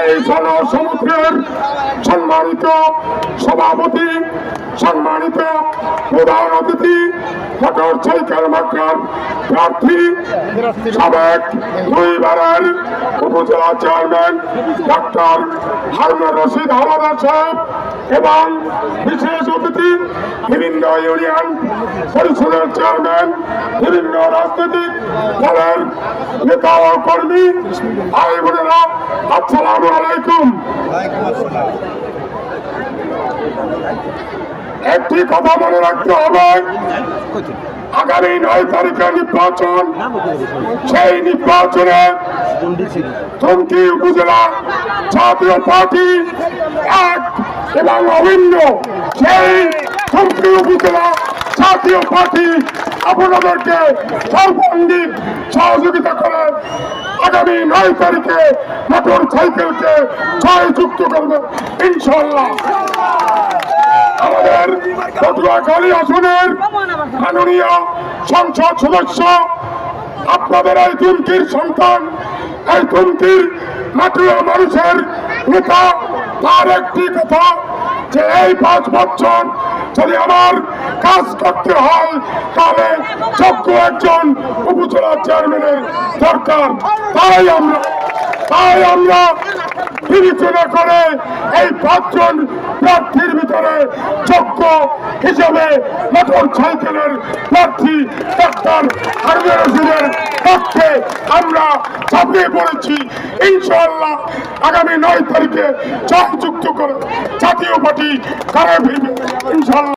এই জনসমুদ্রের সম্মানিত সভাপতি, সম্মানিত প্রধান অতিথি, মোটর সাইকেল মার্কার প্রার্থী, সাবেক দুইবারের উপজেলা চেয়ারম্যান ডাক্তার হারুনুর রশিদ হাওলাদার সাহেব এবং বিশেষ অতিথি বিভিন্ন ইউনিয়ন পরিষদের চেয়ারম্যান, বিভিন্ন রাজনৈতিক দলের নেতা ও কর্মী, ভাই বোনেরা, আসসালামু আলাইকুম। একটি কথা মনে রাখতে হবে, আগামী 9 তারিখের নির্বাচন, সেই নির্বাচনে থুমকি উপজেলা জাতীয় পার্টি এক এবং অভিন্ন, সেই থুমকি উপজেলা জাতীয় পার্টি আপনাদেরকে সর্বাঙ্গীন সহযোগিতা করে আগামী 9 তারিখে মোটর সাইকেলকে জয়যুক্ত করবে ইনশাল্লাহ। আমাদের পটুয়াখালী আসনের মাননীয় সংসদ সদস্য, আপনাদের এই থুমকির সন্তান, এই থুমকির মাটিয়া মানুষের নেতা, তার একটি কথা যে এই 5 বছর যদি আমার কাজ করতে হয় তাহলে যোগ্য একজন উপজেলা চেয়ারম্যানের দরকার। তাই আমরা বিবেচনা করে এই 5 জন প্রার্থীর ভিতরে যোগ্য হিসেবে মোটর সাইকেলের প্রার্থী ডাক্তার হারুনুর রশিদের পক্ষে আমরা ঝাঁপিয়ে পড়েছি। ইনশাআল্লাহ আগামী 9 তারিখে জয়যুক্ত করে জাতীয় পার্টি করে ফিরবে ইনশাআল্লাহ।